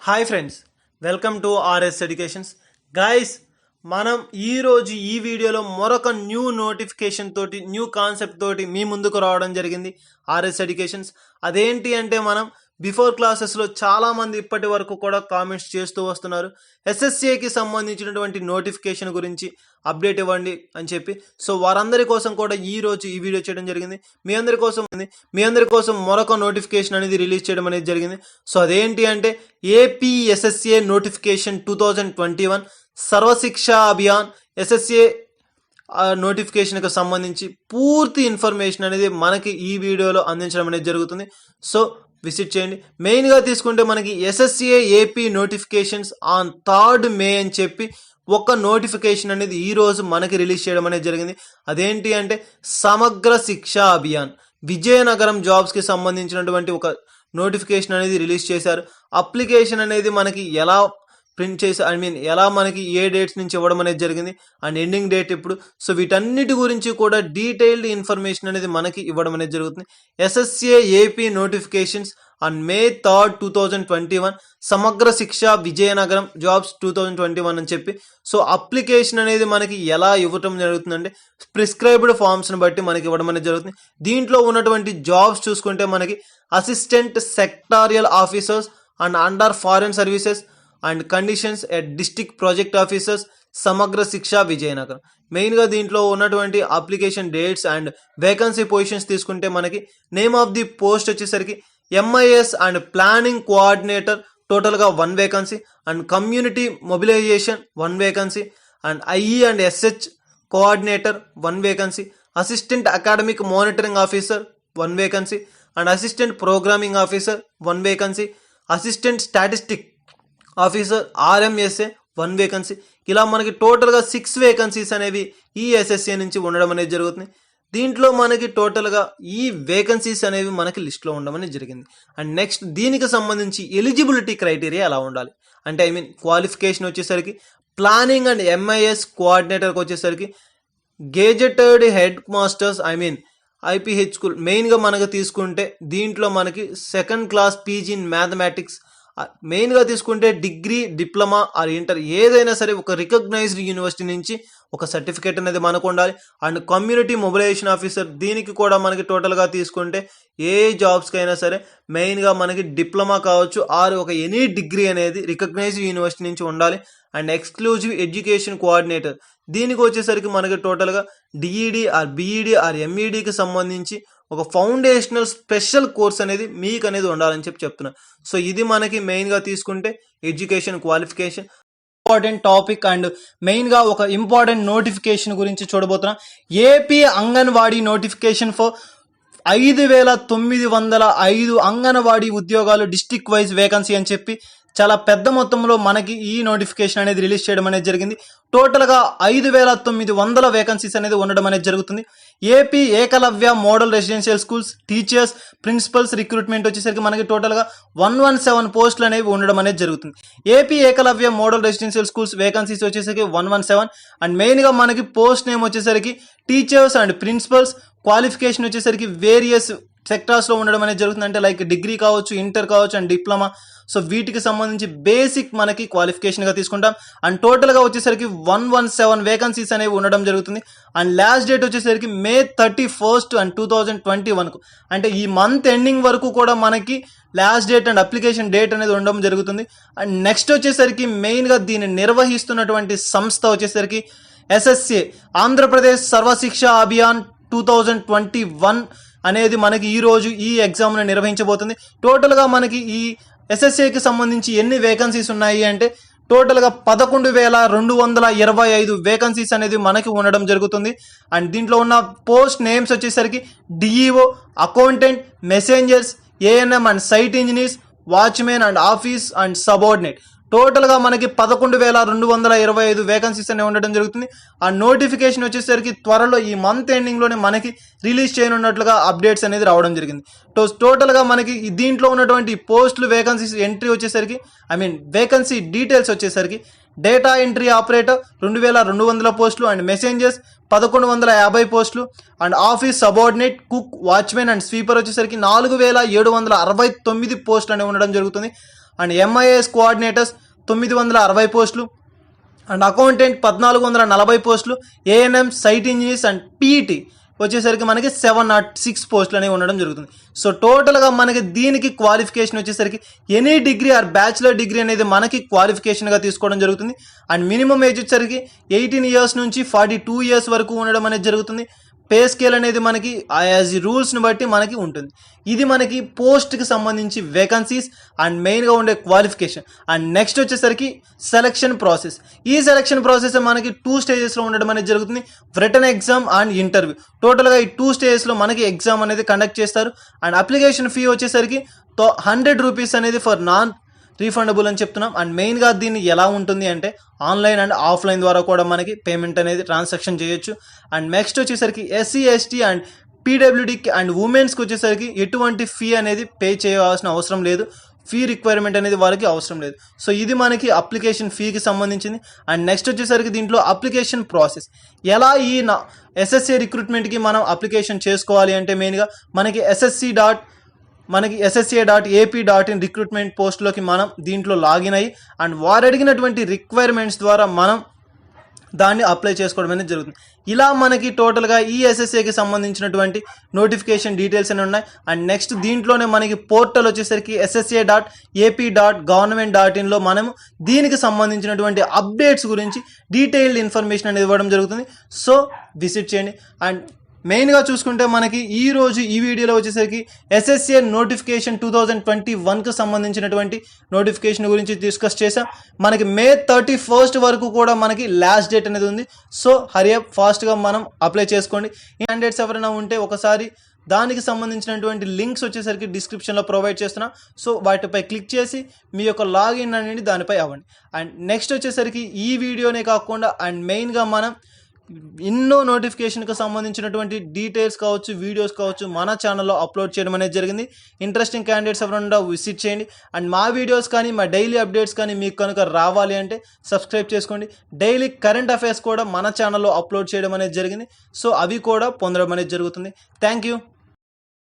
Hi friends, welcome to RS educations. Guys, మనం ఈరోజు ఈ వీడియోలో మరొక న్యూ నోటిఫికేషన్ తోటి, న్యూ కాన్సెప్ట్ తోటి మీ ముందుకు రావడం జరిగింది ఆర్ఎస్ ఎడ్యుకేషన్స్. అదేంటి అంటే, మనం బిఫోర్ క్లాసెస్లో చాలామంది ఇప్పటి వరకు కూడా కామెంట్స్ చేస్తూ వస్తున్నారు, ఎస్ఎస్సికి సంబంధించినటువంటి నోటిఫికేషన్ గురించి అప్డేట్ ఇవ్వండి అని చెప్పి. సో వారందరి కోసం కూడా ఈరోజు ఈ వీడియో చేయడం జరిగింది. మీ అందరి కోసం మరొక నోటిఫికేషన్ అనేది రిలీజ్ చేయడం అనేది జరిగింది. సో అదేంటి అంటే, AP SSA notification 2021 Sarva Shiksha Abhiyan SSA నోటిఫికేషన్కి సంబంధించి పూర్తి ఇన్ఫర్మేషన్ అనేది మనకి ఈ వీడియోలో అందించడం అనేది జరుగుతుంది. సో విజిట్ చేయండి. మెయిన్గా తీసుకుంటే మనకి SSA AP notifications on 3rd May అని చెప్పి ఒక నోటిఫికేషన్ అనేది ఈరోజు మనకి రిలీజ్ చేయడం అనేది జరిగింది. అదేంటి అంటే, సమగ్ర శిక్ష అభియాన్ విజయనగరం జాబ్స్కి సంబంధించినటువంటి ఒక నోటిఫికేషన్ అనేది రిలీజ్ చేశారు. అప్లికేషన్ అనేది మనకి ఎలా ప్రింట్ చేసి ఎలా మనకి ఏ డేట్స్ నుంచి ఇవ్వడం అనేది జరిగింది అండ్ ఎండింగ్ డేట్ ఎప్పుడు. సో వీటన్నిటి గురించి కూడా డీటెయిల్డ్ ఇన్ఫర్మేషన్ అనేది మనకి ఇవ్వడం అనేది జరుగుతుంది. SSA AP notifications on May 3rd, 2021 సమగ్ర శిక్ష విజయనగరం జాబ్స్ 2021 అని చెప్పి. సో అప్లికేషన్ అనేది మనకి ఎలా ఇవ్వటం జరుగుతుందంటే, ప్రిస్క్రైబ్డ్ ఫామ్స్ని బట్టి మనకి ఇవ్వడం అనేది జరుగుతుంది. దీంట్లో ఉన్నటువంటి జాబ్స్ చూసుకుంటే మనకి assistant secretarial officers and under foreign services and conditions at district project officers Samagra Shiksha Vizianagaram. మెయిన్గా దీంట్లో ఉన్నటువంటి application dates and vacancy positions తీసుకుంటే మనకి నేమ్ ఆఫ్ ది పోస్ట్ వచ్చేసరికి ఎంఐఎస్ అండ్ ప్లానింగ్ కోఆర్డినేటర్ టోటల్గా 1 vacancy, and community mobilisation 1 vacancy, and IE and SH coordinator 1 vacancy, assistant academic monitoring officer 1 vacancy, and assistant programming officer 1 vacancy, assistant statistic officer RMSA 1 vacancy. ఇలా మనకి టోటల్గా 6 vacancies అనేవి ఈ SSA నుంచి ఉండడం అనేది జరుగుతుంది. దీంట్లో మనకి టోటల్గా ఈ వేకెన్సీస్ అనేవి మనకి లిస్ట్లో ఉండడం అనేది జరిగింది. అండ్ నెక్స్ట్ దీనికి సంబంధించి ఎలిజిబిలిటీ క్రైటీరియా ఎలా ఉండాలి అంటే, క్వాలిఫికేషన్ వచ్చేసరికి ప్లానింగ్ అండ్ ఎంఐఎస్ కోఆర్డినేటర్కి వచ్చేసరికి గేజెటెడ్ హెడ్ మాస్టర్స్ ఐపీహెచ్ స్కూల్. మెయిన్గా మనకు తీసుకుంటే దీంట్లో మనకి 2nd class PG in mathematics. మెయిన్గా తీసుకుంటే డిగ్రీ, డిప్లొమా ఆర్ ఇంటర్ ఏదైనా సరే ఒక రికగ్నైజ్డ్ యూనివర్సిటీ నుంచి ఒక సర్టిఫికేట్ అనేది మనకు ఉండాలి. అండ్ కమ్యూనిటీ మొబిలైజేషన్ ఆఫీసర్, దీనికి కూడా మనకి టోటల్గా తీసుకుంటే ఏ జాబ్స్కి అయినా సరే మెయిన్గా మనకి డిప్లొమా కావచ్చు ఆర్ ఒక ఎనీ డిగ్రీ అనేది రికగ్నైజ్డ్ యూనివర్సిటీ నుంచి ఉండాలి. అండ్ ఎక్స్క్లూజివ్ ఎడ్యుకేషన్ కోఆర్డినేటర్, దీనికి వచ్చేసరికి మనకి టోటల్గా డిఈడి ఆర్ బిఈడి ఆర్ ఎంఈడికి సంబంధించి ఒక ఫౌండేషనల్ స్పెషల్ కోర్స్ అనేది మీకు అనేది ఉండాలని చెప్తున్నా. సో ఇది మనకి మెయిన్గా తీసుకుంటే education qualification important topic. And మెయిన్గా ఒక ఇంపార్టెంట్ నోటిఫికేషన్ గురించి చూడబోతున్నాం. AP anganwadi notification for 5,905 anganwadi ఉద్యోగాలు డిస్ట్రిక్ట్ వైజ్ వేకెన్సీ అని చెప్పి చాలా పెద్ద మొత్తంలో మనకి ఈ నోటిఫికేషన్ అనేది రిలీజ్ చేయడం అనేది జరిగింది. టోటల్గా 5,900 వేకెన్సీస్ అనేది ఉండడం అనేది జరుగుతుంది. AP Ekalavya model residential schools teachers principals recruitment వచ్చేసరికి మనకి టోటల్గా 117 పోస్టులు అనేవి ఉండడం అనేది జరుగుతుంది. AP Ekalavya model residential schools vacancies వచ్చేసరికి 117. అండ్ మెయిన్గా మనకి పోస్ట్ నేమ్ వచ్చేసరికి టీచర్స్ అండ్ ప్రిన్సిపల్స్. క్వాలిఫికేషన్ వచ్చేసరికి వేరియస్ సెక్టార్స్లో ఉండడం అనేది జరుగుతుంది. అంటే లైక్ డిగ్రీ కావచ్చు, ఇంటర్ కావచ్చు అండ్ డిప్లొమా. సో వీటికి సంబంధించి బేసిక్ మనకి క్వాలిఫికేషన్గా తీసుకుంటాం. అండ్ టోటల్గా వచ్చేసరికి 117 వేకెన్సీస్ అనేవి ఉండడం జరుగుతుంది. అండ్ లాస్ట్ డేట్ వచ్చేసరికి May 31st, 2021. అంటే ఈ మంత్ ఎండింగ్ వరకు కూడా మనకి last date and application date అనేది ఉండడం జరుగుతుంది. అండ్ నెక్స్ట్ వచ్చేసరికి మెయిన్గా దీన్ని నిర్వహిస్తున్నటువంటి సంస్థ వచ్చేసరికి ఎస్ఎస్ఏ ఆంధ్రప్రదేశ్ సర్వశిక్ష అభియాన్ 2021 అనేది మనకి ఈరోజు ఈ ఎగ్జామ్ని నిర్వహించబోతుంది. టోటల్గా మనకి ఈ ఎస్ఎస్ఏకి సంబంధించి ఎన్ని వేకెన్సీస్ ఉన్నాయి అంటే, టోటల్గా 11,225 వేకెన్సీస్ అనేది మనకి ఉండడం జరుగుతుంది. అండ్ దీంట్లో ఉన్న పోస్ట్ నేమ్స్ వచ్చేసరికి DEO, accountant, messengers, ANM and site engineers, watchmen and office and subordinate. టోటల్గా మనకి 11,225 వేకెన్సీస్ అనేవి ఉండడం జరుగుతుంది. ఆ నోటిఫికేషన్ వచ్చేసరికి త్వరలో ఈ మంత్ ఎండింగ్లోనే మనకి రిలీజ్ చేయనున్నట్లుగా అప్డేట్స్ అనేది రావడం జరిగింది. టోటల్గా మనకి దీంట్లో ఉన్నటువంటి పోస్టులు వేకెన్సీస్ ఎంట్రీ వచ్చేసరికి వేకెన్సీ డీటెయిల్స్ వచ్చేసరికి డేటా ఎంట్రీ ఆపరేటర్ 2,200 పోస్టులు, అండ్ మెసెంజర్స్ 1,150 పోస్టులు, and office subordinate, cook, watchmen and sweeper వచ్చేసరికి 4,769 పోస్టులు అనేవి ఉండడం జరుగుతుంది. అండ్ MIS కోఆర్డినేటర్స్ 960 పోస్టులు, అండ్ అకౌంటెంట్ 1440 పోస్టులు, ANM site engineers and PET వచ్చేసరికి మనకి 706 పోస్టులు అనేవి ఉండడం జరుగుతుంది. సో టోటల్గా మనకి దీనికి క్వాలిఫికేషన్ వచ్చేసరికి any degree or bachelor degree అనేది మనకి క్వాలిఫికేషన్గా తీసుకోవడం జరుగుతుంది. అండ్ మినిమం ఏజ్ వచ్చేసరికి 18 ఇయర్స్ నుంచి 42 ఇయర్స్ వరకు ఉండడం అనేది జరుగుతుంది. పే స్కేల్ అనేది మనకి యాజ్ రూల్స్ని బట్టి మనకి ఉంటుంది. ఇది మనకి పోస్ట్కి సంబంధించి వేకన్సీస్ అండ్ మెయిన్గా ఉండే క్వాలిఫికేషన్. అండ్ నెక్స్ట్ వచ్చేసరికి సెలక్షన్ ప్రాసెస్. ఈ సెలక్షన్ ప్రాసెస్ మనకి 2 స్టేజెస్లో ఉండడం అనేది జరుగుతుంది, రిటన్ ఎగ్జామ్ అండ్ ఇంటర్వ్యూ. టోటల్గా ఈ 2 స్టేజెస్లో మనకి ఎగ్జామ్ అనేది కండక్ట్ చేస్తారు. అండ్ అప్లికేషన్ ఫీ వచ్చేసరికి 100 రూపీస్ అనేది ఫర్ నాన్ రీఫండబుల్ అని చెప్తున్నాం. అండ్ మెయిన్గా దీన్ని ఎలా ఉంటుంది అంటే ఆన్లైన్ అండ్ ఆఫ్లైన్ ద్వారా కూడా మనకి పేమెంట్ అనేది ట్రాన్సాక్షన్ చేయొచ్చు. అండ్ నెక్స్ట్ వచ్చేసరికి SC ST and PWD and ఉమెన్స్కి వచ్చేసరికి ఎటువంటి ఫీ అనేది పే చేయాల్సిన అవసరం లేదు, ఫీ రిక్వైర్మెంట్ అనేది వాళ్ళకి అవసరం లేదు. సో ఇది మనకి అప్లికేషన్ ఫీకి సంబంధించింది. అండ్ నెక్స్ట్ వచ్చేసరికి దీంట్లో అప్లికేషన్ ప్రాసెస్ ఎలా ఈ SSA రిక్రూట్మెంట్కి మనం అప్లికేషన్ చేసుకోవాలి అంటే మెయిన్గా మనకి SSA.AP.in రిక్రూట్మెంట్ పోస్ట్లోకి మనం దీంట్లో లాగిన్ అయ్యి అండ్ వారు అడిగినటువంటి రిక్వైర్మెంట్స్ ద్వారా మనం దాన్ని అప్లై చేసుకోవడం అనేది జరుగుతుంది. ఇలా మనకి టోటల్గా ఈ SSAకి సంబంధించినటువంటి నోటిఫికేషన్ డీటెయిల్స్ అనేవి ఉన్నాయి. అండ్ నెక్స్ట్ దీంట్లోనే మనకి పోర్టల్ వచ్చేసరికి SSA.AP.government.in మనం దీనికి సంబంధించినటువంటి అప్డేట్స్ గురించి డీటెయిల్డ్ ఇన్ఫర్మేషన్ అనేది ఇవ్వడం జరుగుతుంది. సో విజిట్ చేయండి. అండ్ మెయిన్గా చూసుకుంటే మనకి ఈరోజు ఈ వీడియోలో వచ్చేసరికి SSA నోటిఫికేషన్ 2021కి సంబంధించినటువంటి నోటిఫికేషన్ గురించి డిస్కస్ చేసాం. మనకి May 31 వరకు కూడా మనకి లాస్ట్ డేట్ అనేది ఉంది. సో హరియప్ ఫాస్ట్గా మనం అప్లై చేసుకోండి. ఈ క్యాండిడేట్స్ ఎవరైనా ఉంటే ఒకసారి దానికి సంబంధించినటువంటి లింక్స్ వచ్చేసరికి డిస్క్రిప్షన్లో ప్రొవైడ్ చేస్తున్నాం. సో వాటిపై క్లిక్ చేసి మీ యొక్క లాగిన్ అనేది దానిపై అవ్వండి. అండ్ నెక్స్ట్ వచ్చేసరికి ఈ వీడియోనే కాకుండా అండ్ మెయిన్గా మనం ఎన్నో నోటిఫికేషన్కి సంబంధించినటువంటి డీటెయిల్స్ కావచ్చు, వీడియోస్ కావచ్చు మన ఛానల్లో అప్లోడ్ చేయడం అనేది జరిగింది. ఇంట్రెస్టింగ్ క్యాండిడేట్స్ ఎవరైనా విజిట్ చేయండి. అండ్ మా వీడియోస్ కానీ మా డైలీ అప్డేట్స్ కానీ మీకు కనుక రావాలి అంటే సబ్స్క్రైబ్ చేసుకోండి. డైలీ కరెంట్ అఫైర్స్ కూడా మన ఛానల్లో అప్లోడ్ చేయడం అనేది జరిగింది. సో అవి కూడా పొందడం అనేది జరుగుతుంది. Thank you.